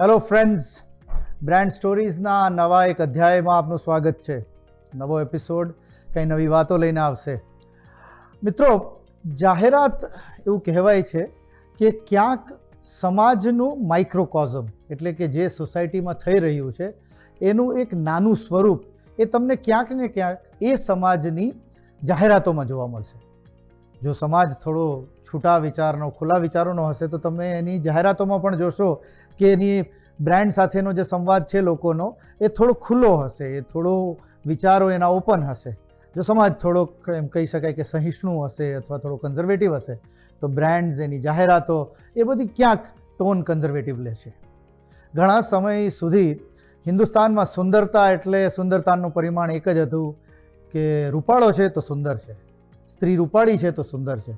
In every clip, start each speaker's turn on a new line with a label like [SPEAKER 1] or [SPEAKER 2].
[SPEAKER 1] Hello friends, brand સ્ટોરીઝના નવા એક અધ્યાયમાં આપનું સ્વાગત છે. નવો એપિસોડ કંઈ નવી વાતો લઈને આવશે. મિત્રો, જાહેરાત એવું કહેવાય છે કે ક્યાંક સમાજનું માઇક્રોકોઝમ એટલે કે જે સોસાયટીમાં થઈ રહ્યું છે એનું એક નાનું સ્વરૂપ એ તમને ક્યાંક ને ક્યાંક એ સમાજની જાહેરાતોમાં જોવા મળશે. જો સમાજ થોડો છૂટા વિચારનો, ખુલ્લા વિચારોનો હશે તો તમે એની જાહેરાતોમાં પણ જોશો કે એની બ્રાન્ડ સાથેનો જે સંવાદ છે લોકોનો એ થોડો ખુલ્લો હશે, એ થોડો વિચારો એના ઓપન હશે. જો સમાજ થોડોક એમ કહી શકાય કે સહિષ્ણુ હશે અથવા થોડો કન્ઝર્વેટિવ હશે તો બ્રાન્ડ્સ, એની જાહેરાતો એ બધી ક્યાંક ટોન કન્ઝર્વેટિવ લેશે. ઘણા સમય સુધી હિન્દુસ્તાનમાં સુંદરતા એટલે સુંદરતાનું પરિમાણ એક જ હતું કે રૂપાળો છે તો સુંદર છે, સ્ત્રી રૂપાળી છે તો સુંદર છે.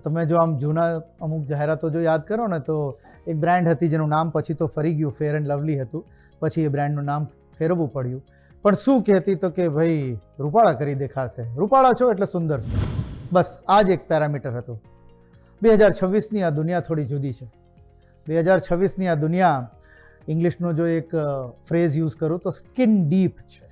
[SPEAKER 1] તમે જો આમ જૂના અમુક જાહેરાતો જો યાદ કરો ને તો એક બ્રાન્ડ હતી જેનું નામ પછી તો ફરી ગયું, ફેર એન્ડ લવલી હતું, પછી એ બ્રાન્ડનું નામ ફેરવવું પડ્યું. પણ શું કહેતી તો કે ભાઈ રૂપાળા કરી દેખાડશે, રૂપાળા છો એટલે સુંદર છો. બસ આ જ એક પેરામીટર હતું. 2026ની આ દુનિયા થોડી જુદી છે. 2026ની આ દુનિયા, ઇંગ્લિશનો જો એક ફ્રેઝ યુઝ કરું તો સ્કિન ડીપ છે.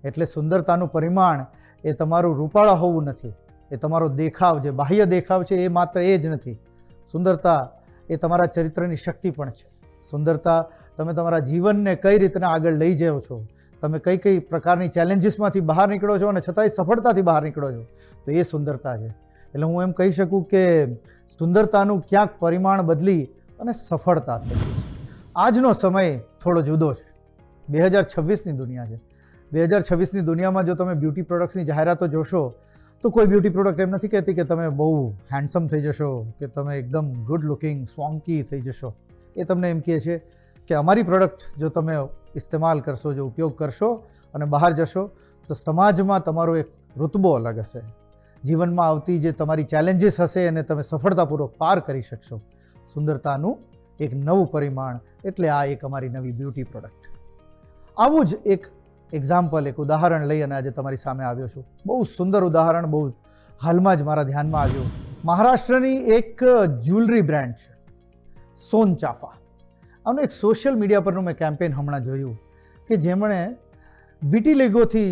[SPEAKER 1] એટલે સુંદરતાનું પરિમાણ એ તમારું રૂપાળા હોવું નથી, એ તમારો દેખાવ, જે બાહ્ય દેખાવ છે એ માત્ર એ જ નથી. સુંદરતા એ તમારા ચરિત્રની શક્તિ પણ છે. સુંદરતા તમે તમારા જીવનને કઈ રીતના આગળ લઈ જાઓ છો, તમે કઈ કઈ પ્રકારની ચેલેન્જીસમાંથી બહાર નીકળો છો અને છતાંય સફળતાથી બહાર નીકળો છો, તો એ સુંદરતા છે. એટલે હું એમ કહી શકું કે સુંદરતાનું ક્યાંક પરિમાણ બદલી અને સફળતા થઈ છે. આજનો સમય થોડો જુદો છે. 2026ની દુનિયા છે. 2026ની દુનિયામાં જો તમે બ્યુટી પ્રોડક્ટ્સની જાહેરાતો જોશો તો કોઈ બ્યુટી પ્રોડક્ટ એમ નથી કહેતી કે તમે બહુ હેન્ડસમ થઈ જશો, કે તમે એકદમ ગુડ લુકિંગ, સ્વોન્કી થઈ જશો. એ તમને એમ કહે છે કે અમારી પ્રોડક્ટ જો તમે ઇસ્તેમાલ કરશો, જો ઉપયોગ કરશો અને બહાર જશો તો સમાજમાં તમારો એક રુતબો અલગ હશે. જીવનમાં આવતી જે તમારી ચેલેન્જીસ હશે એને તમે સફળતાપૂર્વક પાર કરી શકશો. સુંદરતાનું એક નવું પરિમાણ એટલે આ એક અમારી નવી બ્યુટી પ્રોડક્ટ. આવું જ એક એક્ઝામ્પલ, એક ઉદાહરણ લઈ અને આજે તમારી સામે આવ્યો છું. બહુ સુંદર ઉદાહરણ, બહુ હાલમાં જ મારા ધ્યાનમાં આવ્યું. મહારાષ્ટ્રની એક જ્વેલરી બ્રાન્ડ છે સોનચાફા. આનું એક સોશિયલ મીડિયા પરનું મેં કેમ્પેન હમણાં જોયું કે જેમણે વિટીલિગોથી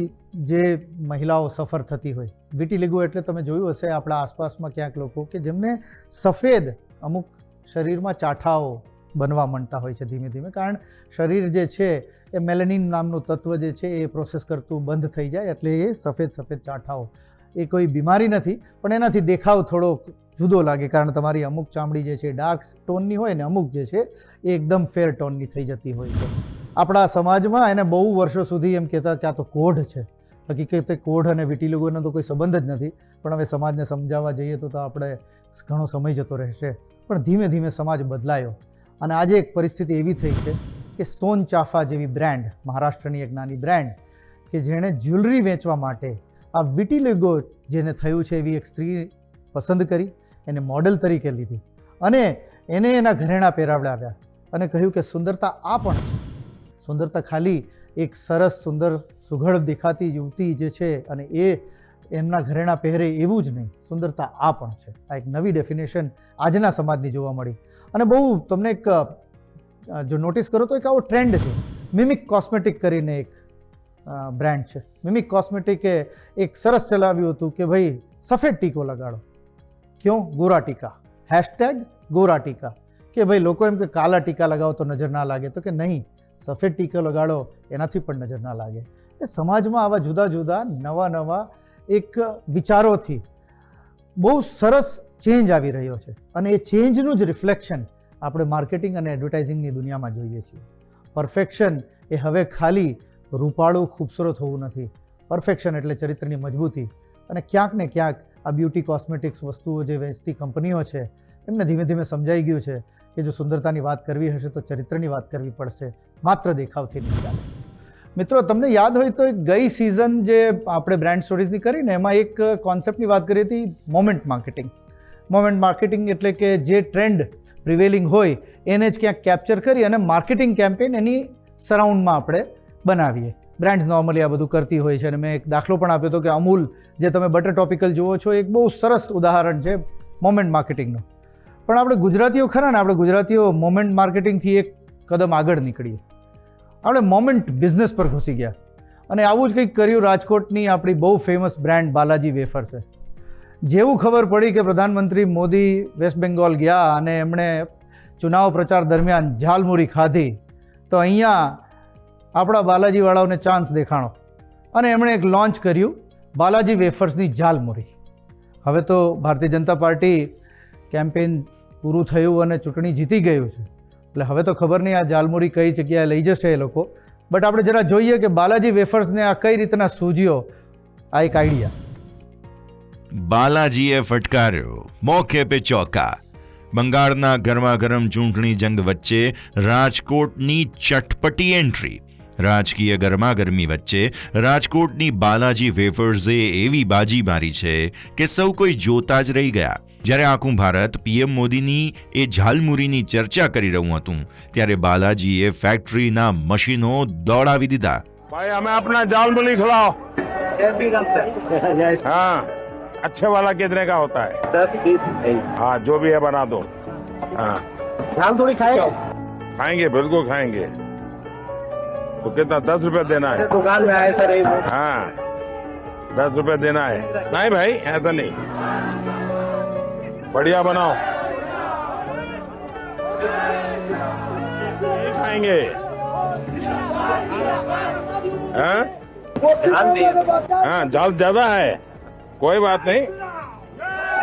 [SPEAKER 1] જે મહિલાઓ સફર થતી હોય, વિટીલિગો એટલે તમે જોયું હશે આપણા આસપાસમાં ક્યાંક લોકો કે જેમને સફેદ અમુક શરીરમાં ચાઠાઓ બનવા માંડતા હોય છે ધીમે ધીમે, કારણ શરીર જે છે એ મેલેનિન નામનું તત્વ જે છે એ પ્રોસેસ કરતું બંધ થઈ જાય એટલે એ સફેદ ચાઠાઓ. એ કોઈ બીમારી નથી પણ એનાથી દેખાવ થોડો જુદો લાગે, કારણ તમારી અમુક ચામડી જે છે ડાર્ક ટોનની હોય ને અમુક જે છે એ એકદમ ફેર ટોનની થઈ જતી હોય છે. આપણા સમાજમાં એને બહુ વર્ષો સુધી એમ કહેતા કે આ તો કોઢ છે. હકીકતે કોઢ અને વિટીલિગોનો તો કોઈ સંબંધ જ નથી, પણ હવે સમાજને સમજાવવા જઈએ તો આપણે ઘણો સમય જતો રહેશે. પણ ધીમે ધીમે સમાજ બદલાયો અને આજે એક પરિસ્થિતિ એવી થઈ છે કે સોનચાફા જેવી બ્રાન્ડ, મહારાષ્ટ્રની એક નાની બ્રાન્ડ કે જેણે જ્વેલરી વેચવા માટે આ વિટીલિગો જેને થયું છે એવી એક સ્ત્રી પસંદ કરી, એને મોડલ તરીકે લીધી અને એને એના ઘરેણાં પહેરાવડાવ્યા અને કહ્યું કે સુંદરતા આ પણ છે. સુંદરતા ખાલી એક સરસ, સુંદર, સુઘડ દેખાતી યુવતી જે છે અને એ એમના ઘરેણાં પહેરે એવું જ નહીં, સુંદરતા આ પણ છે. આ એક નવી ડેફિનેશન આજના સમાજની જોવા મળી. અને બહુ તમને એક જો નોટિસ કરો તો એક આવો ટ્રેન્ડ છે. મિમિક કોસ્મેટિક કરીને એક બ્રાન્ડ છે. મિમિક કોસ્મેટિકે એક સરસ ચલાવ્યું હતું કે ભાઈ સફેદ ટીકો લગાડો. ક્यों? ગોરા ટીકા, #ગોરા ટીકા. કે ભાઈ લોકો એમ કે કાલા ટીકા લગાવો તો નજર ના લાગે, તો કે નહીં, સફેદ ટીકો લગાડો એનાથી પણ નજર ના લાગે. એ સમાજમાં આવા જુદા જુદા નવા એક વિચારોથી બહુ સરસ ચેન્જ આવી રહ્યો છે અને એ ચેન્જનું જ રિફ્લેક્શન આપણે માર્કેટિંગ અને એડવર્ટાઇઝિંગની દુનિયામાં જોઈએ છીએ. પરફેક્શન એ હવે ખાલી રૂપાળું, ખૂબસૂરત હોવું નથી. પરફેક્શન એટલે ચરિત્રની મજબૂતી. અને ક્યાંક ને ક્યાંક આ બ્યુટી કોસ્મેટિક્સ વસ્તુઓ જે વેચતી કંપનીઓ છે એમને ધીમે ધીમે સમજાઈ ગયું છે કે જો સુંદરતાની વાત કરવી હશે તો ચરિત્રની વાત કરવી પડશે, માત્ર દેખાવથી નહીં ચાલે. મિત્રો, તમને યાદ હોય તો ગઈ સિઝન જે આપણે બ્રાન્ડ સ્ટોરીઝની કરીને એમાં એક કોન્સેપ્ટની વાત કરી હતી, મોમેન્ટ માર્કેટિંગ. મોમેન્ટ માર્કેટિંગ એટલે કે જે ટ્રેન્ડ પ્રિવેલિંગ હોય એને જ ક્યાંક કેપ્ચર કરી અને માર્કેટિંગ કેમ્પેન એની સરાઉન્ડમાં આપણે બનાવીએ. બ્રાન્ડ્સ નોર્મલી આ બધું કરતી હોય છે અને મેં એક દાખલો પણ આપ્યો હતો કે અમૂલ જે તમે બટર ટોપિકલ જુઓ છો એક બહુ સરસ ઉદાહરણ છે મોમેન્ટ માર્કેટિંગનું. પણ આપણે ગુજરાતીઓ ખરા ને, આપણે ગુજરાતીઓ મોમેન્ટ માર્કેટિંગથી એક કદમ આગળ નીકળીએ. આપણે મોમેન્ટ બિઝનેસ પર ઘૂસી ગયા અને આવું જ કંઈક કર્યું રાજકોટની આપણી બહુ ફેમસ બ્રાન્ડ બાલાજી વેફર છે. જેવું ખબર પડી કે પ્રધાનમંત્રી મોદી વેસ્ટ બેંગોલ ગયા અને એમણે ચુનાવ પ્રચાર દરમિયાન ઝાલમુરી ખાધી, તો અહીંયા આપણા બાલાજીવાળાઓને ચાન્સ દેખાણો અને એમણે એક લોન્ચ કર્યું બાલાજી વેફર્સની ઝાલમુરી. હવે તો ભારતીય જનતા પાર્ટી કેમ્પેન પૂરું થયું અને ચૂંટણી જીતી ગયું છે, એટલે હવે તો ખબર નહીં આ ઝાલમુરી કઈ જગ્યાએ લઈ જશે એ લોકો. બટ આપણે જરા જોઈએ કે બાલાજી વેફર્સને આ કઈ રીતના સૂઝ્યો, આ એક આઈડિયા.
[SPEAKER 2] બાલાજીએ ફટકાર્યો, મોકે પે ચોકા. બંગાળના ગરમાગરમ ચૂંટણી જંગ વચ્ચે રાજકોટની ચટપટી એન્ટ્રી. રાજકીય ગરમાગરમી વચ્ચે રાજકોટની બાલાજી વેફર્સે એવી બાજી મારી છે કે સૌ કોઈ જોતા જ રહી ગયા. જ્યારે આખું ભારત પીએમ મોદીની એ ઝાલમુરીની ચર્ચા કરી રહ્યું હતું, ત્યારે બાલાજીએ ફેક્ટરીના મશીનો દોડાવી દીધા.
[SPEAKER 3] भाई हमें अपना झालमुरी खिलाओ. हाँ, अच्छे वाला कितने का होता है?
[SPEAKER 4] 10-20.
[SPEAKER 3] हाँ, जो भी है बना दो. हाँ,
[SPEAKER 4] झालमुरी खाएगा?
[SPEAKER 3] खाएंगे, बिल्कुल खाएंगे. तो कितना 10 रुपए देना है?
[SPEAKER 4] दुकान में आए सर.
[SPEAKER 3] हाँ, 10 रुपए देना है. नहीं भाई, ऐसा नहीं. बढ़िया बनाओ. नहीं खाएंगे. हाँ, हाँ, झाल ज्यादा है, कोई बात नहीं.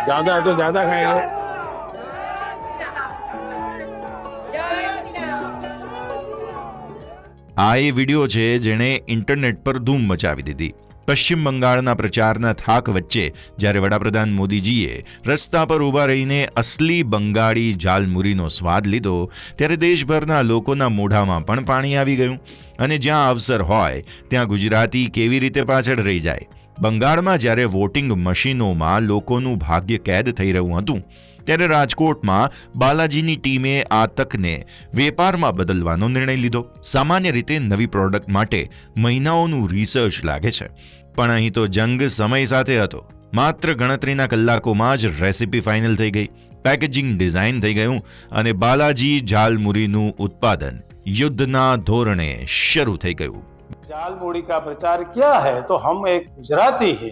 [SPEAKER 3] ज्यादा है तो ज्यादा खाएंगे.
[SPEAKER 2] આ એ વિડીયો છે જેણે ઇન્ટરનેટ પર ધૂમ મચાવી દીધી. પશ્ચિમ બંગાળના પ્રચારના થાક વચ્ચે જ્યારે વડાપ્રધાન મોદીજીએ રસ્તા પર ઊભા રહીને અસલી બંગાળી ઝાલમુરીનો સ્વાદ લીધો, ત્યારે દેશભરના લોકોના મોઢામાં પણ પાણી આવી ગયું. અને જ્યાં અવસર હોય ત્યાં ગુજરાતી કેવી રીતે પાછળ રહી જાય. બંગાળમાં જ્યારે વોટિંગ મશીનોમાં લોકોનું ભાગ્ય કેદ થઈ રહ્યું હતું, ત્યારે રાજકોટમાં બાલાજીની ટીમે આ તકને વેપારમાં બદલવાનો નિર્ણય લીધો. સામાન્ય રીતે નવી પ્રોડક્ટ માટે મહિનાઓનું રિસર્ચ લાગે છે, પણ અહીં તો જંગ સમય સાથે હતો. માત્ર ગણતરીના કલાકોમાં જ રેસીપી ફાઇનલ થઈ ગઈ, પેકેજિંગ ડિઝાઇન થઈ ગયું અને બાલાજી ઝાલમુરીનું ઉત્પાદન યુદ્ધના ધોરણે શરૂ થઈ ગયું.
[SPEAKER 5] झालमुड़ी का प्रचार किया है तो हम एक गुजराती है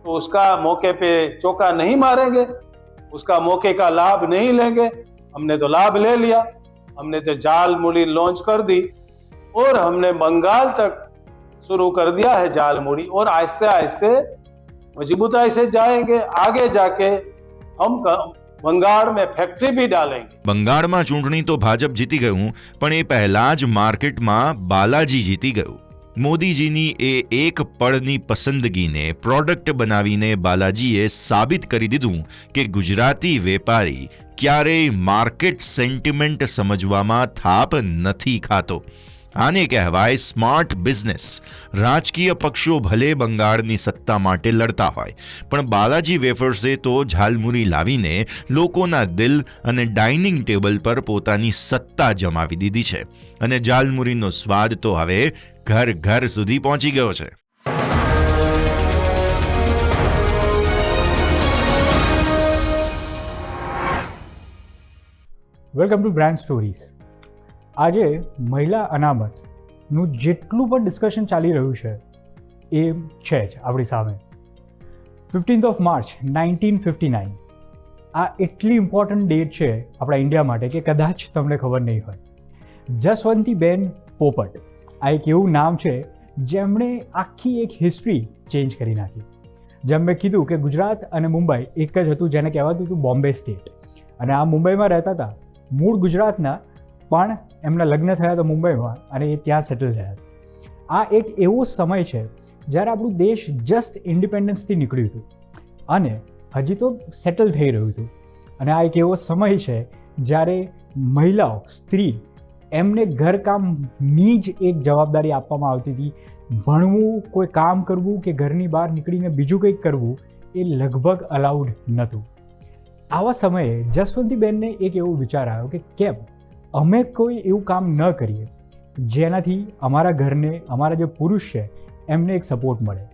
[SPEAKER 5] तो उसका मौके पे चौका नहीं मारेंगे, उसका मौके का लाभ नहीं लेंगे. हमने तो लाभ ले लिया, हमने तो झालमुड़ी लॉन्च कर दी और हमने बंगाल तक शुरू कर दिया है झालमुड़ी. और आहिस्ते आहिस्ते मजबूताई से जाएंगे. आगे जाके हम બંગાળ में ફેક્ટરી भी डालेंगे.
[SPEAKER 2] બંગાળમાં ચૂંટણી તો ભાજપ જીતી ગયું, પણ એ પહેલા જ માર્કેટમાં બાલાજી જીતી ગયું. મોદીજીની એ એક પળની પસંદગીને પ્રોડક્ટ બનાવીને બાલાજીએ સાબિત કરી દીધું કે ગુજરાતી વેપારી ક્યારેય માર્કેટ સેન્ટિમેન્ટ સમજવામાં થાપ નથી ખાતો. આને કહેવાય સ્માર્ટ બિઝનેસ. રાજકીય પક્ષો ભલે બંગાળની સત્તા માટે લડતા હોય, પણ બાલાજી વેફર્સે તો ઝાલમુરી લાવીને લોકોના દિલ અને ડાઇનિંગ ટેબલ પર પોતાની સત્તા જમાવી દીધી છે. અને ઝાલમુરીનો સ્વાદ તો હવે ઘર ઘર સુધી પહોંચી ગયો છે.
[SPEAKER 6] Welcome to brand stories. આજે મહિલા અનામતનું જેટલું પણ ડિસ્કશન ચાલી રહ્યું છે એ છે જ આપણી સામે. 15th માર્ચ 1959 આ એટલી ઇમ્પોર્ટન્ટ ડેટ છે આપણા ઇન્ડિયા માટે કે કદાચ તમને ખબર નહીં હોય. જસવંતીબેન પોપટ આ એક એવું નામ છે જેમણે આખી એક હિસ્ટ્રી ચેન્જ કરી નાખી. જેમ મેં કીધું કે ગુજરાત અને મુંબઈ એક જ હતું, જેને કહેવાતું હતું બોમ્બે સ્ટેટ. અને આ મુંબઈમાં રહેતા હતા, મૂળ ગુજરાતના, પણ એમના લગ્ન થયા હતા મુંબઈમાં અને એ ત્યાં સેટલ થયા. આ એક એવો સમય છે જ્યારે આપણું દેશ જસ્ટ ઇન્ડિપેન્ડન્સથી નીકળ્યું હતું અને હજી તો સેટલ થઈ રહ્યું હતું. અને આ એક એવો સમય છે જ્યારે મહિલાઓ, સ્ત્રી, એમને ઘરકામની જ એક જવાબદારી આપવામાં આવતી હતી. ભણવું, કોઈ કામ કરવું કે ઘરની બહાર નીકળીને બીજું કંઈક કરવું એ લગભગ અલાઉડ નહોતું. આવા સમયે જસવંતીબેનને એક એવો વિચાર આવ્યો કે કેમ અમે કોઈ એવું કામ ન કરીએ જેનાથી અમારા ઘરને, અમારા જે પુરુષ છે એમને એક સપોર્ટ મળે.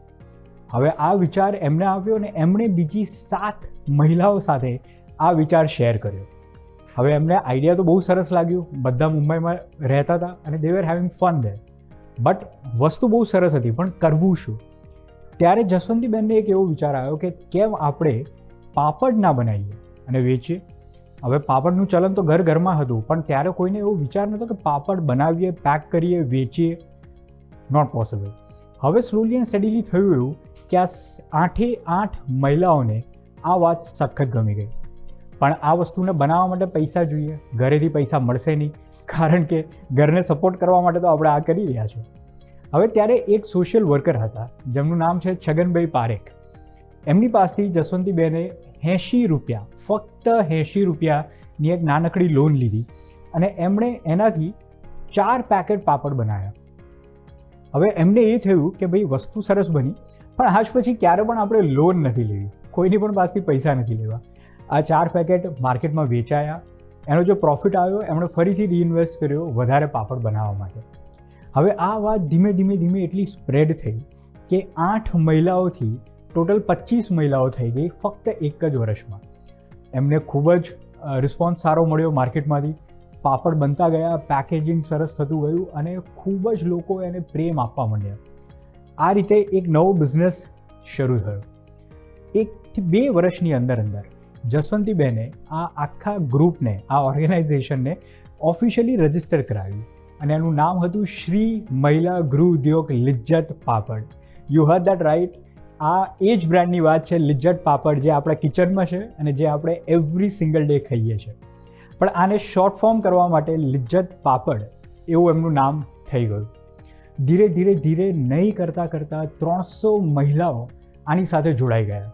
[SPEAKER 6] હવે આ વિચાર એમને આવ્યો અને એમણે બીજી 7 મહિલાઓ સાથે આ વિચાર શેર કર્યો. હવે એમને આઈડિયા તો બહુ સરસ લાગ્યું, બધા મુંબઈમાં રહેતા હતા અને દે વેર હેવિંગ ફન ધેર, બટ વસ્તુ બહુ સરસ હતી, પણ કરવું શું? ત્યારે જસવંતીબેનને એક એવો વિચાર આવ્યો કે કેમ આપણે પાપડ ના બનાવીએ અને વેચીએ. હવે પાપડનું ચલન તો ઘર ઘરમાં હતું, પણ ત્યારે કોઈને એવો વિચાર નહોતો કે પાપડ બનાવીએ, પેક કરીએ, વેચીએ. Not possible. હવે સ્લોલી એન્ડ સ્ટડીલી થયું એવું કે આ 8 મહિલાઓને આ વાત સખત ગમી ગઈ. પણ આ વસ્તુને બનાવવા માટે પૈસા જોઈએ, ઘરેથી પૈસા મળશે નહીં, કારણ કે ઘરને સપોર્ટ કરવા માટે તો આપણે આ કરી રહ્યા છીએ. હવે ત્યારે એક સોશિયલ વર્કર હતા જેમનું નામ છે છગનભાઈ પારેખ. એમની પાસેથી જસવંતીબેને 80 રૂપિયા, ફક્ત 80 રૂપિયાની એક નાનકડી લોન લીધી અને એમણે એનાથી 4 પેકેટ પાપડ બનાવ્યા. હવે એમને એ થયું કે ભાઈ વસ્તુ સરસ બની, પણ આજ પછી ક્યારે પણ આપણે લોન નથી લેવી, કોઈની પણ પાસેથી પૈસા નથી લેવા. આ 4 પેકેટ માર્કેટમાં વેચાયા, એનો જે પ્રોફિટ આવ્યો એમણે ફરીથી રીઇન્વેસ્ટ કર્યો વધારે પાપડ બનાવવા માટે. હવે આ વાત ધીમે ધીમે એટલી સ્પ્રેડ થઈ કે 8 મહિલાઓથી ટોટલ 25 મહિલાઓ થઈ ગઈ ફક્ત એક જ વર્ષમાં. એમને ખૂબ જ રિસ્પોન્સ સારો મળ્યો માર્કેટમાંથી, પાપડ બનતા ગયા, પેકેજિંગ સરસ થતું ગયું અને ખૂબ જ લોકો એને પ્રેમ આપવા માંડ્યા. આ રીતે એક નવો બિઝનેસ શરૂ થયો. 1 થી 2 વર્ષની અંદર જસવંતીબેને આ આખા ગ્રુપને, આ ઓર્ગેનાઇઝેશનને ઓફિશિયલી રજિસ્ટર કરાવ્યું અને એનું નામ હતું Shri Mahila Griha Udyog Lijjat Papad. You heard that right. આ એ જ બ્રાન્ડની વાત છે, લિજ્જત પાપડ, જે આપણા કિચનમાં છે અને જે આપણે એવરી સિંગલ ડે ખાઈએ છીએ. પણ આને શોર્ટ ફોર્મ કરવા માટે લિજ્જત પાપડ એવું એમનું નામ થઈ ગયું. ધીરે નહીં કરતાં 300 મહિલાઓ આની સાથે જોડાઈ ગયા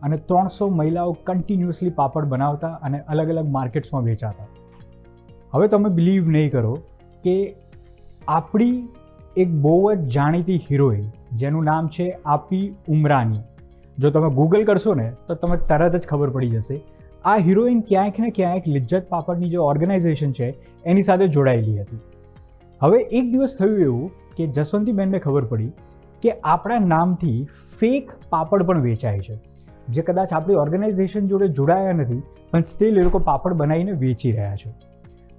[SPEAKER 6] અને 300 મહિલાઓ કન્ટિન્યુઅસલી પાપડ બનાવતા અને અલગ અલગ માર્કેટ્સમાં વેચાતા. હવે તમે બિલીવ નહીં કરો કે આપણી એક બહુ જ જાણીતી હિરોઈન જેનું નામ છે આપી ઉમરાની, જો તમે ગૂગલ કરશો ને તો તમે તરત જ ખબર પડી જશે. આ હિરોઈન ક્યાંક ને ક્યાંક લિજ્જત પાપડની જે ઓર્ગેનાઇઝેશન છે એની સાથે જોડાયેલી હતી. હવે એક દિવસ થયું એવું કે જસવંતીબેનને ખબર પડી કે આપણા નામથી ફેક પાપડ પણ વેચાય છે, જે કદાચ આપણી ઓર્ગેનાઇઝેશન જોડે જોડાયા નથી પણ સ્ટીલ એ લોકો પાપડ બનાવીને વેચી રહ્યા છે.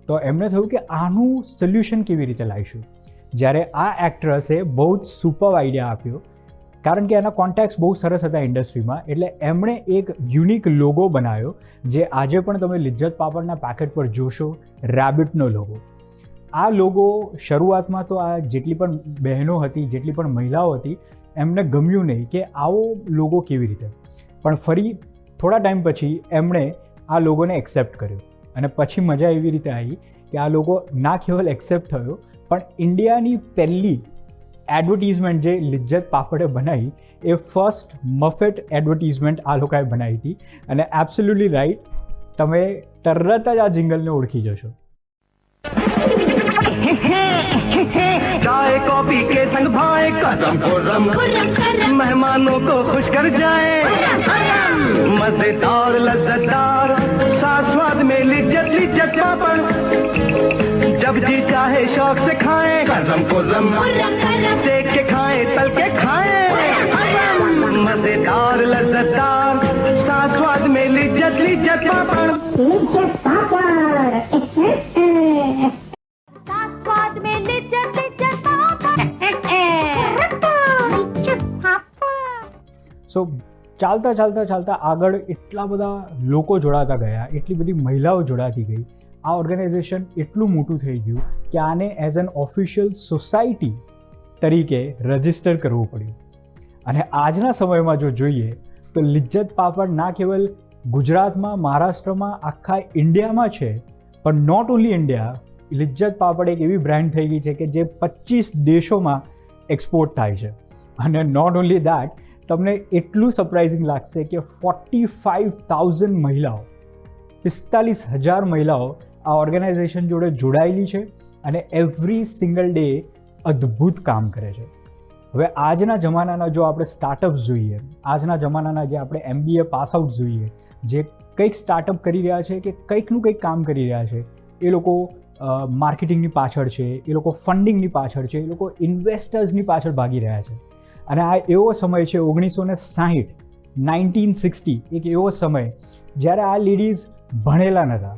[SPEAKER 6] તો એમને થયું કે આનું સોલ્યુશન કેવી રીતે લાવીશું. જ્યારે આ એક્ટ્રેસે બહુ જ સુપર આઈડિયા આપ્યો, કારણ કે એના કોન્ટેક્ટ્સ બહુ સરસ હતા ઇન્ડસ્ટ્રીમાં, એટલે એમણે એક યુનિક લોગો બનાવ્યો જે આજે પણ તમે લિજ્જત પાપડના પેકેટ પર જોશો, રેબિટનો લોગો. આ લોગો શરૂઆતમાં તો આ જેટલી પણ બહેનો હતી, જેટલી પણ મહિલાઓ હતી, એમને ગમ્યું નહીં કે આવો લોગો કેવી રીતે. પણ ફરી થોડા ટાઈમ પછી એમણે આ લોગોને એક્સેપ્ટ કર્યો અને પછી મજા એવી રીતે આવી કે આ લોગો ના કેવલ એક્સેપ્ટ થયો, પણ ઇન્ડિયાની પહેલી એડવર્ટિઝમેન્ટ જે લિજ્જત પાપડે બનાવી એ ફર્સ્ટ મફેટ એડવર્ટિઝમેન્ટ આ લોકોએ બનાવી હતી. અને એબ્સોલ્યુટલી રાઈટ, તમે તરત જ આ જિંગલને ઓળખી જશો.
[SPEAKER 7] चाय कॉफी के संग भाए करम खुर्रम मेहमानों को खुश कर जाए मजेदार लज्जतदार साथ स्वाद में लिज्जत लिज्जत पापड़ जब जी चाहे शौक से खाए करम खुर्रम सेक के खाए तल के खाए मजेदार लज्जतदार साथ स्वाद में लिज्जत लिज्जत पापड़
[SPEAKER 6] સો ચાલતા આગળ એટલા બધા લોકો જોડાતા ગયા, એટલી બધી મહિલાઓ જોડાતી ગઈ, આ ઓર્ગેનાઇઝેશન એટલું મોટું થઈ ગયું કે આને એઝ એન ઓફિશિયલ સોસાયટી તરીકે રજિસ્ટર કરવું પડ્યું. અને આજના સમયમાં જો જોઈએ તો લિજ્જત પાપડ ના કેવલ ગુજરાતમાં, મહારાષ્ટ્રમાં, આખા ઇન્ડિયામાં છે, પણ not only India, Lijjat Papad એક એવી બ્રાન્ડ થઈ ગઈ છે કે જે 25 દેશોમાં એક્સપોર્ટ થાય છે. અને નોટ ઓન્લી દેટ, તમને એટલું સરપ્રાઇઝિંગ લાગશે કે 45,000 મહિલાઓ, 45,000 મહિલાઓ આ ઓર્ગેનાઇઝેશન જોડે જોડાયેલી છે અને એવરી સિંગલ ડે અદ્ભુત કામ કરે છે. હવે આજના જમાનાના જો આપણે સ્ટાર્ટઅપ્સ જોઈએ, આજના જમાનાના જે આપણે MBA પાસ આઉટ જોઈએ, જે કંઈક સ્ટાર્ટઅપ કરી રહ્યા છે કે કંઈકનું કંઈક કામ કરી રહ્યા છે, એ લોકો માર્કેટિંગની પાછળ છે, એ લોકો ફંડિંગની પાછળ છે, એ લોકો ઇન્વેસ્ટર્સની પાછળ ભાગી રહ્યા છે. અને આ એવો સમય છે 1960, 1960, એક એવો સમય જ્યારે આ લેડીઝ ભણેલા નહોતા,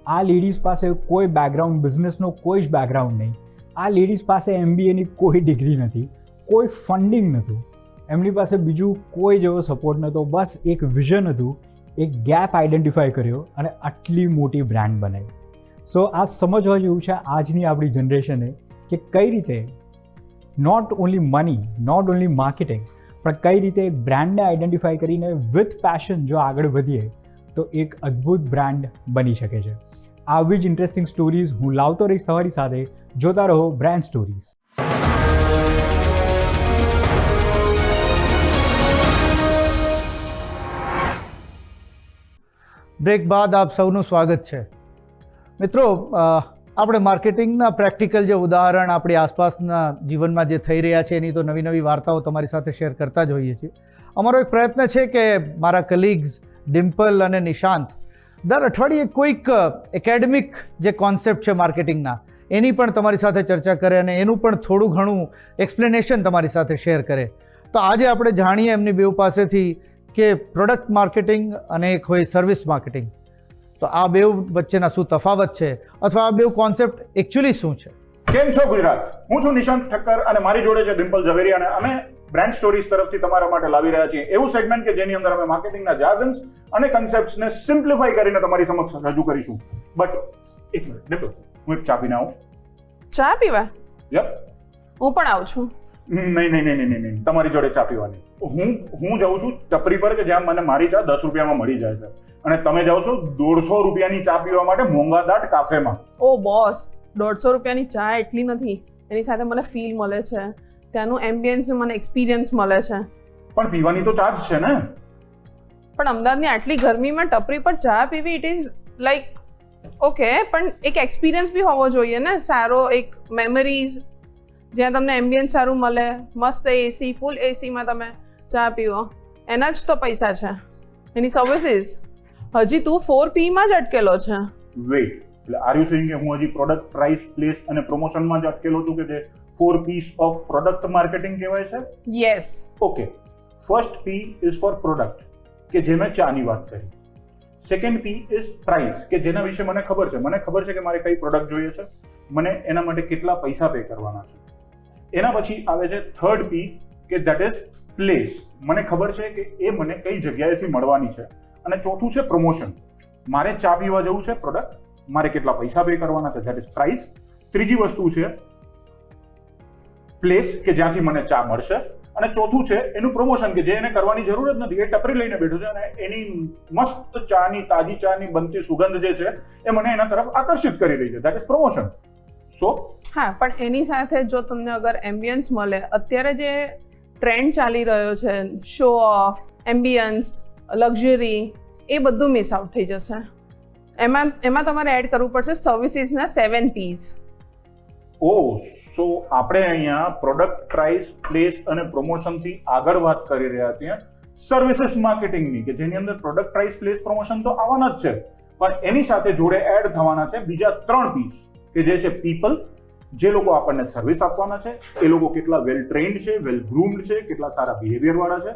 [SPEAKER 6] આ લેડીઝ પાસે કોઈ બેકગ્રાઉન્ડ, બિઝનેસનો કોઈ જ બેકગ્રાઉન્ડ નહીં. આ લેડીઝ પાસે MBAની કોઈ ડિગ્રી નથી, કોઈ ફંડિંગ નહોતું, એમની પાસે બીજું કોઈ જેવો સપોર્ટ નહોતો. બસ એક વિઝન હતું, એક ગેપ આઈડેન્ટિફાઈ કર્યો અને આટલી મોટી બ્રાન્ડ બનાવી. સો આ સમજવા જેવું છે આજની આપણી જનરેશને કે કઈ રીતે not only money, not only marketing, પણ કઈ રીતે એક બ્રાન્ડને આઈડેન્ટિફાઈ કરીને વિથ પેશન જો આગળ વધીએ તો એક અદ્ભુત બ્રાન્ડ બની શકે છે. આવી જ ઇન્ટરેસ્ટિંગ સ્ટોરીઝ હું લાવતો રહીશ તમારી સાથે. જોતા રહો બ્રાન્ડ સ્ટોરીઝ.
[SPEAKER 1] બ્રેક બાદ આપ સૌનું સ્વાગત છે. મિત્રો, આપણે માર્કેટિંગના પ્રેક્ટિકલ જે ઉદાહરણ આપણી આસપાસના જીવનમાં જે થઈ રહ્યા છે એની તો નવી નવી વાર્તાઓ તમારી સાથે શેર કરતા જ હોઈએ છીએ. અમારો એક પ્રયત્ન છે કે મારા કલીગ્સ ડિમ્પલ અને નિશાંત દર અઠવાડિયે કોઈક એકેડેમિક જે કોન્સેપ્ટ છે માર્કેટિંગના એની પણ તમારી સાથે ચર્ચા કરે અને એનું પણ થોડું ઘણું એક્સપ્લેનેશન તમારી સાથે શેર કરે. તો આજે આપણે જાણીએ એમની બેઉ પાસેથી કે પ્રોડક્ટ માર્કેટિંગ અને એક હોય સર્વિસ માર્કેટિંગ. તો આ બેઉ વચ્ચેના શું તફાવત છે અથવા આ બેઉ કોન્સેપ્ટ એકચ્યુઅલી શું છે.
[SPEAKER 8] કેમ છો ગુજરાત? હું છું નિશાંત ઠક્કર અને મારી જોડે છે ડિમ્પલ ઝવેરી અને અમે બ્રાન્ડ સ્ટોરીઝ તરફથી તમારા માટે લાવી રહ્યા છીએ એવું સેગમેન્ટ કે જેની અંદર અમે માર્કેટિંગના જાર્ગન્સ અને કન્સેપ્ટ્સને સિમ્પ્લિફાઈ કરીને તમારી સમક્ષ રજૂ કરીશું. બટ એક મિનિટ ડિમ્પલ, હું એક ચા પીને આવું.
[SPEAKER 9] ચા પીવા?
[SPEAKER 8] યપ.
[SPEAKER 9] હું પણ આવું છું.
[SPEAKER 8] નહીં, તમારી જોડે ચા પીવાની. હું જાઉં છું ટપરી પર કે જ્યાં મને મારી ચા 10 રૂપિયામાં મળી જાય છે અને તમે જાઓ છો 150 રૂપિયાની ચા પીવા માટે મોંઘાદાટ કાફેમાં.
[SPEAKER 9] ઓ બોસ, 150 રૂપિયાની ચા એટલી નથી, એની સાથે મને ફીલ મળે છે, ત્યાંનું એમ્બિયન્સ મને એક્સપિરિયન્સ મળે છે.
[SPEAKER 8] પણ પીવાની તો ચા જ છે ને.
[SPEAKER 9] પણ અમદાવાદની આટલી ગરમીમાં ટપરી પર ચા PV, it is like okay, પણ એક એક્સપિરિયન્સ બી હોવો જોઈએ ને, સારો એક મેમરીઝ, જ્યાં તમને એમ્બિયન્સ સારું મળે, મસ્ત એસી, ફૂલ એસીમાં તમે ચા પીવો, એના જ તો પૈસા છે, એની સર્વિસીસ. હજી તું 4P માં જ અટકેલો છે.
[SPEAKER 8] વેઇટ, એટલે આર યુ સેઇંગ કે હું હજી પ્રોડક્ટ, પ્રાઇસ, પ્લેસ અને પ્રમોશનમાં જ અટકેલો છું કે જે 4 P's ઓફ પ્રોડક્ટ માર્કેટિંગ કહેવાય છે?
[SPEAKER 9] Yes.
[SPEAKER 8] Okay, first P is four product કે જે મેં ચાની વાત કરી. સેકન્ડ P ઇઝ પ્રાઇસ કે જેના વિશે મને ખબર છે કે મારે કઈ પ્રોડક્ટ જોઈએ છે, મને એના માટે કેટલા પૈસા પે કરવાના છે. એના પછી આવે છે થર્ડ P કે ધેટ ઇઝ પ્લેસ, મને ખબર છે કે એ મને કઈ જગ્યાએથી મળવાની છે. અને ચોથું છે પ્રમોશન, મારે ચા પીવા જવું છે પ્રોડક્ટ, મારે કેટલા પૈસા પે કરવાના છે, ધેટ ઇઝ પ્રાઇસ. ત્રીજી વસ્તુ છે પ્લેસ કે જ્યાંથી મને ચા મળશે અને ચોથું છે એનું પ્રમોશન કે જે એને કરવાની જરૂર જ નથી, એ ટપરી લઈને બેઠો છે અને એની મસ્ત ચાની, તાજી ચાની બનતી સુગંધ જે છે એ મને એના તરફ આકર્ષિત કરી રહી છે, ધેટ ઇઝ પ્રમોશન. સો
[SPEAKER 9] હા, પણ એની સાથે જો તમને અગર એમ્બિયન્સ મળે, અત્યારે જે ટ્રેન્ડ ચાલી રહ્યો છે, શો ઓફ, એમ્બિયન્સ, લક્ઝરી, એ બધું મિસ આઉટ થઈ જશે. એમાં તમારે એડ કરવું પડશે સર્વિસીસના 7 P's.
[SPEAKER 8] સો આપણે અહીંયા પ્રોડક્ટ, પ્રાઇસ, પ્લેસ અને પ્રમોશનથી આગળ વાત કરી રહ્યા છીએ સર્વિસીસ માર્કેટિંગની, કે જેની અંદર પ્રોડક્ટ, પ્રાઇસ, પ્લેસ, પ્રમોશન તો આવવાના જ છે, પણ એની સાથે જોડે એડ થવાના છે બીજા 3 P's કે જે છે પીપલ, જે લોકો આપણને સર્વિસ આપવાના છે એ લોકો કેટલા વેલ ટ્રેન્ડ છે, વેલ ગ્રૂમ્ડ છે, કેટલા સારા બિહેવિયર વાળા છે,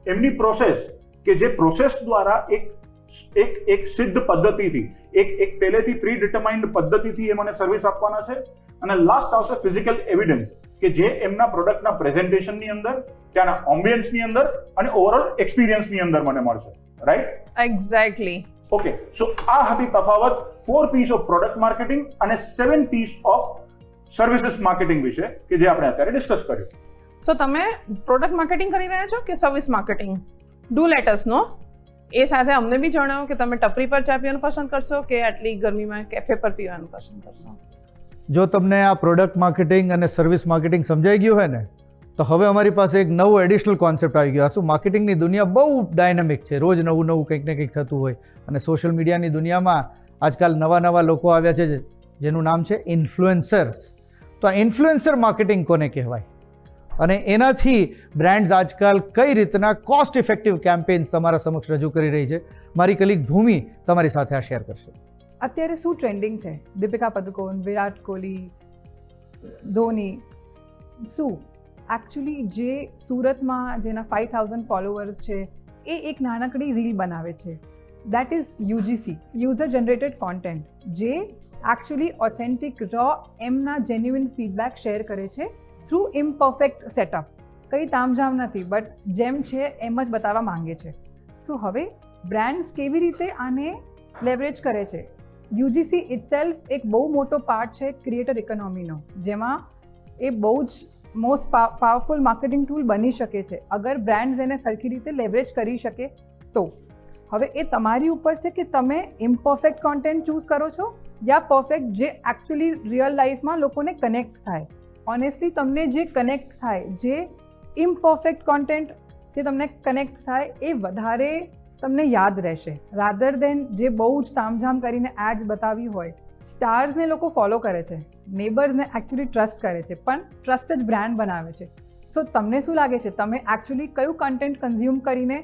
[SPEAKER 8] એમની પ્રોસેસ કે જે પ્રોસેસ દ્વારા એક સિદ્ધ પદ્ધતિથી, એક પહેલેથી પ્રી ડિટરમાઇન્ડ પદ્ધતિથી એ મને સર્વિસ આપવાના છે. અને લાસ્ટ આવશે ફિઝિકલ એવિડન્સ કે જે એમના પ્રોડક્ટના પ્રેઝન્ટેશનની અંદર, ત્યાંના ઓમ્બિયન્સની અંદર અને ઓવરઓલ એક્સપિરિયન્સની અંદર મને મળશે. રાઈટ?
[SPEAKER 9] એક્ઝેક્ટલી.
[SPEAKER 8] ઓકે, સો આ હતી તફાવત 4 P's ઓફ પ્રોડક્ટ માર્કેટિંગ અને 7 P's ઓફ સર્વિસીસ માર્કેટિંગ વિશે કે જે આપણે અત્યારે ડિસ્કસ કર્યું.
[SPEAKER 9] સો તમે પ્રોડક્ટ માર્કેટિંગ કરી રહ્યા છો કે service marketing? Do let us know. એ સાથે અમને બી જણાવો કે તમે ટપરી પર ચા પીવાનું પસંદ કરશો કે આટલી ગરમીમાં કેફે પર પીવાનું પસંદ કરશો.
[SPEAKER 1] જો તમને આ પ્રોડક્ટ માર્કેટિંગ અને સર્વિસ માર્કેટિંગ સમજાઈ ગયું હોય ને, તો હવે અમારી પાસે એક નવો એડિશનલ કોન્સેપ્ટ આવી ગયો. શું માર્કેટિંગની દુનિયા બહુ ડાયનામિક છે, રોજ નવું કંઈક ને કંઈક થતું હોય, અને સોશિયલ મીડિયાની દુનિયામાં આજકાલ નવા લોકો આવ્યા છે જેનું નામ છે ઇન્ફ્લુએન્સર્સ. તો આ ઇન્ફ્લુએન્સર માર્કેટિંગ કોને કહેવાય અને એનાથી બ્રાન્ડ્સ આજકાલ કઈ રીતના કોસ્ટ ઇફેક્ટિવ કેમ્પેન્સ તમારા સમક્ષ રજૂ કરી રહી છે, મારી કલીગ ભૂમિ તમારી સાથે આ શેર કરશે.
[SPEAKER 10] અત્યારે શું ટ્રેન્ડિંગ છે? દીપિકા પદુકોણ, વિરાટ કોહલી, ધોની, શું એકચ્યુઅલી જે સુરતમાં જેના 5000 ફોલોવર્સ છે એ એક નાનકડી રીલ બનાવે છે that is UGC, user generated content, જે એકચ્યુઅલી ઓથેન્ટિક રો એમના જેન્યુઇન ફીડબેક શેર કરે છે થ્રુ ઇમ્પરફેક્ટ સેટઅપ. કંઈ તામઝામ નથી, બટ જેમ છે એમ જ બતાવવા માંગે છે. સો હવે બ્રાન્ડ્સ કેવી રીતે આને લેવરેજ કરે છે? યુજીસી ઇટસેલ્ફ એક બહુ મોટો પાર્ટ છે ક્રિએટર ઇકોનોમીનો, જેમાં એ બહુ જ મોસ્ટ પાવરફુલ માર્કેટિંગ ટૂલ બની શકે છે અગર બ્રાન્ડ્સ એને સરખી રીતે લેવરેજ કરી શકે તો. હવે એ તમારી ઉપર છે કે તમે ઇમ્પરફેક્ટ કોન્ટેન્ટ ચૂઝ કરો છો યા પરફેક્ટ, જે એકચ્યુઅલી રિયલ લાઈફમાં લોકોને કનેક્ટ થાય. ઓનેસ્ટલી તમને જે કનેક્ટ થાય, જે ઇમ્પરફેક્ટ કોન્ટેન્ટ જે તમને કનેક્ટ થાય, એ વધારે તમને યાદ રહેશે રાધર દેન જે બહુ જ તામઝામ કરીને એડ્સ બતાવી હોય. સ્ટાર્સને લોકો ફોલો કરે છે, નેબર્સને એકચ્યુઅલી ટ્રસ્ટ કરે છે, પણ ટ્રસ્ટ જ બ્રાન્ડ બનાવે છે. સો તમને શું લાગે છે, તમે એકચ્યુઅલી કયું કન્ટેન્ટ કન્ઝ્યુમ કરીને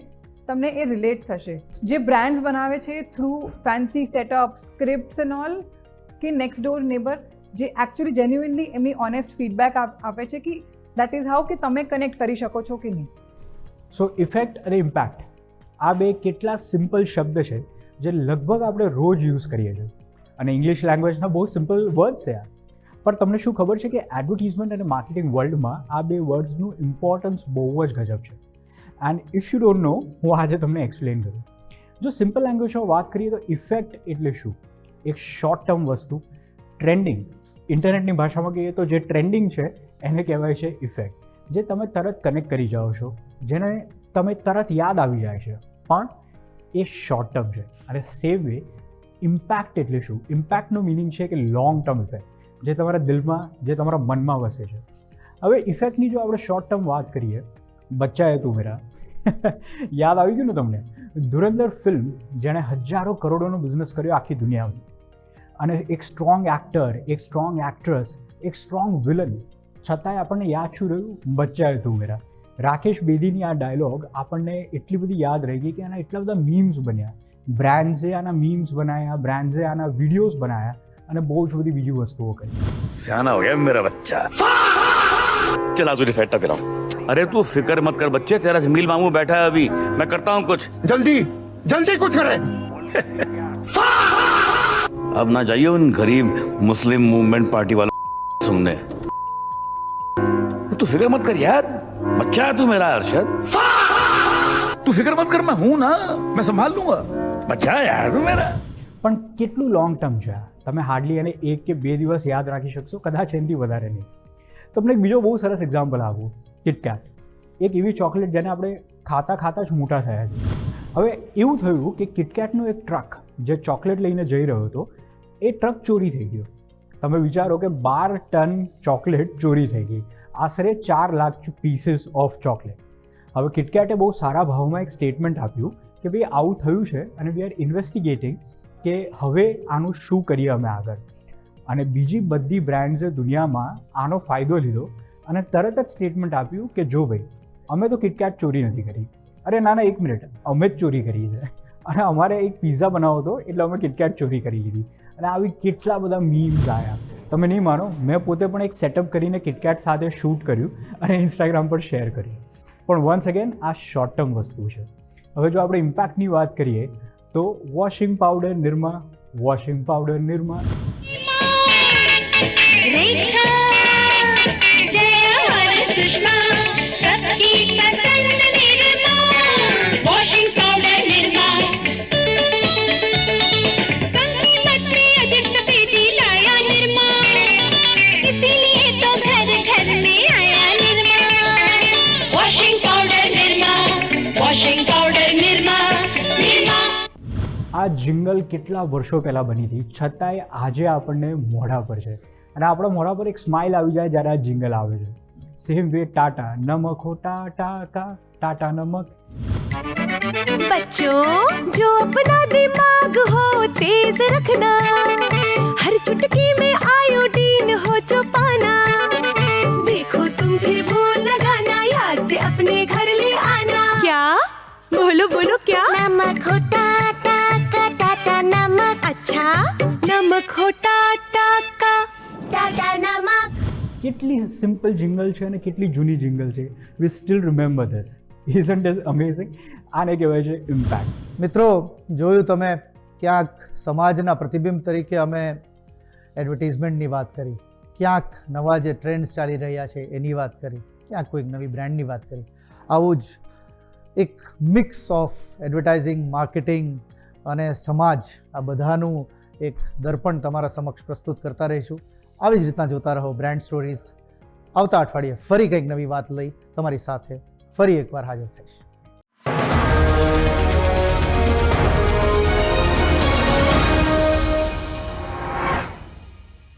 [SPEAKER 10] તમને એ રિલેટ થશે? જે બ્રાન્ડ્સ બનાવે છે through fancy setup, scripts and all, કે નેક્સ્ટ ડોર નેબર જે એકચ્યુઅલી જેન્યુઇનલી એમની ઓનેસ્ટ ફીડબેક આપે છે કે દેટ ઇઝ હાઉ કે તમે કનેક્ટ કરી શકો છો કે નહીં.
[SPEAKER 6] સો ઇફેક્ટ અને ઇમ્પેક્ટ આ બે કેટલા સિમ્પલ શબ્દ છે જે લગભગ આપણે રોજ યુઝ કરીએ છીએ, અને ઇંગ્લિશ લેંગ્વેજના બહુ સિમ્પલ વર્ડ્સ છે આ. પણ તમને શું ખબર છે કે એડવર્ટિઝમેન્ટ અને માર્કેટિંગ વર્લ્ડમાં આ બે વર્ડ્સનું ઇમ્પોર્ટન્સ બહુ જ ગજબ છે. And if you don't know, હું આજે તમને એક્સપ્લેન કરું. જો સિમ્પલ લેંગ્વેજમાં વાત કરીએ તો ઇફેક્ટ એટલે શું? એક શોર્ટ ટર્મ વસ્તુ, ટ્રેન્ડિંગ. ઇન્ટરનેટની ભાષામાં કહીએ તો જે ટ્રેન્ડિંગ છે એને કહેવાય છે ઇફેક્ટ, જે તમે તરત કનેક્ટ કરી જાઓ છો, જેને તમે તરત યાદ આવી જાય છે, પણ એ શોર્ટ ટર્મ છે. અને સેમ વે ઇમ્પેક્ટ એટલે શું? ઇમ્પેક્ટનો મિનિંગ છે કે લોંગ ટર્મ ઇફેક્ટ, જે તમારા દિલમાં, જે તમારા મનમાં વસે છે. હવે ઇફેક્ટની જો આપણે શોર્ટ ટર્મ વાત કરીએ, બચ્ચા હે તું મેરા યાદ આવી ગયું ને તમને? ધુરંધર ફિલ્મ જેણે હજારો કરોડોનો બિઝનેસ કર્યો આખી દુનિયામાં, અને એક સ્ટ્રોંગ એક્ટર, એક સ્ટ્રોંગ એક્ટ્રેસ, એક સ્ટ્રોંગ વિલન, છતાંય આપણને યાદ શું રહ્યું? બચ્ચા હે તું મેરા. રાકેશ બેદીની આ ડાયલોગ આપણને એટલી બધી યાદ રહી ગઈ કે આના એટલા બધા મીમ્સ બન્યા, બ્રાન્ડ્સે આના મીમ્સ બનાવ્યા, બ્રાન્ડ્સે આના વિડીયોઝ બનાવ્યા, અને બહુ જ બધી બીજી વસ્તુઓ કરી.
[SPEAKER 11] सियाना हो गया मेरा बच्चा. चला तुझे फेंटा पिलाऊं. अरे तू फिक्र मत कर बच्चे, तेरा जमील मामू बैठा है अभी, मैं करता हूँ कुछ. जल्दी जल्दी कुछ करे. अब ना जाइए उन गरीब मुस्लिम मूवमेंट पार्टी वालों सुनने. तू फिक्र मत कर यार, बच्चा है तू मेरा अरशद. तू फिक्र मत कर, मैं हूं ना, मैं संभाल लूंगा. बच्चा है यार तू मेरा.
[SPEAKER 6] પણ કેટલું લોંગ ટર્મ છે આ? તમે હાર્ડલી એને 1 કે 2 દિવસ યાદ રાખી શકશો, કદાચ એનાથી વધારે નહીં. તમને એક બીજો બહુ સરસ એક્ઝામ્પલ આપું. કિટકેટ, એક એવી ચોકલેટ જેને આપણે ખાતા ખાતા જ મોટા થયા છે. હવે એવું થયું કે કિટકેટનો એક ટ્રક જે ચોકલેટ લઈને જઈ રહ્યો હતો, એ ટ્રક ચોરી થઈ ગયો. તમે વિચારો કે 12 ટન ચોકલેટ ચોરી થઈ ગઈ, આશરે 4 લાખ પીસીસ ઓફ ચોકલેટ. હવે કિટકેટે બહુ સારા ભાવમાં એક સ્ટેટમેન્ટ આપ્યું કે ભાઈ આવું થયું છે અને વી આર ઇન્વેસ્ટિગેટિંગ કે હવે આનું શું કરીએ અમે આગળ. અને બીજી બધી બ્રાન્ડ્સે દુનિયામાં આનો ફાયદો લીધો અને તરત જ સ્ટેટમેન્ટ આપ્યું કે જો ભાઈ અમે તો કિટકેટ ચોરી નથી કરી. અરે ના ના, 1 મિનિટ, અમે જ ચોરી કરી છે, અને અમારે એક પિઝા બનાવવો હતો એટલે અમે કિટકેટ ચોરી કરી લીધી. અને આવી કેટલા બધા મીમ્સ આવ્યા, તમે નહીં માનો, મેં પોતે પણ એક સેટઅપ કરીને કિટકેટ સાથે શૂટ કર્યું અને ઇન્સ્ટાગ્રામ પર શેર કર્યું. પણ વન્સ અગેન આ શોર્ટ ટર્મ વસ્તુ છે. હવે જો આપણે ઇમ્પેક્ટની વાત કરીએ તો washing powder Nirma, washing powder Nirma. આ જિંગલ કેટલા વર્ષો પહેલાં બની હતી, છતાંય આજે આપણને મોઢા પર છે, અને આપણા મોઢા પર એક સ્માઇલ આવી જાય જ્યારે આ જિંગલ આવે છે. સેમ વે ટાટા નમક હો, ટાટા નમક.
[SPEAKER 12] बच्चों जो अपना दिमाग हो तेज रखना, हर चुटकी में आयोडीन हो जो पाना, देखो तुम फिर भूल न जाना, याद से अपने घर ले आना. क्या बोलो बोलो क्या? नमक हो टाटा नमक. अच्छा, नमक हो टाटा नमक.
[SPEAKER 6] કેટલી સિમ્પલ જિંગલ છે અને કેટલી જૂની જિંગલ છે. We still remember this. Isn't is amazing. આને કહેવાય છે ઇમ્પેક્ટ.
[SPEAKER 1] મિત્રો, જોયું તમે, ક્યાંક સમાજના પ્રતિબિંબ તરીકે અમે એડવર્ટિઝમેન્ટની વાત કરી, ક્યાંક નવા જે ટ્રેન્ડ્સ ચાલી રહ્યા છે એની વાત કરી, ક્યાંક કોઈક નવી બ્રાન્ડની વાત કરી. આવું જ એક મિક્સ ઓફ એડવર્ટાઇઝિંગ, માર્કેટિંગ અને સમાજ, આ બધાનું એક દર્પણ તમારા સમક્ષ પ્રસ્તુત કરતા રહીશું. આવી જ રીતના જોતા રહો બ્રાન્ડ સ્ટોરીઝ. આવતા અઠવાડિયે ફરી કંઈક નવી વાત લઈ તમારી સાથે ફરી એકવાર હાજર થઈશ.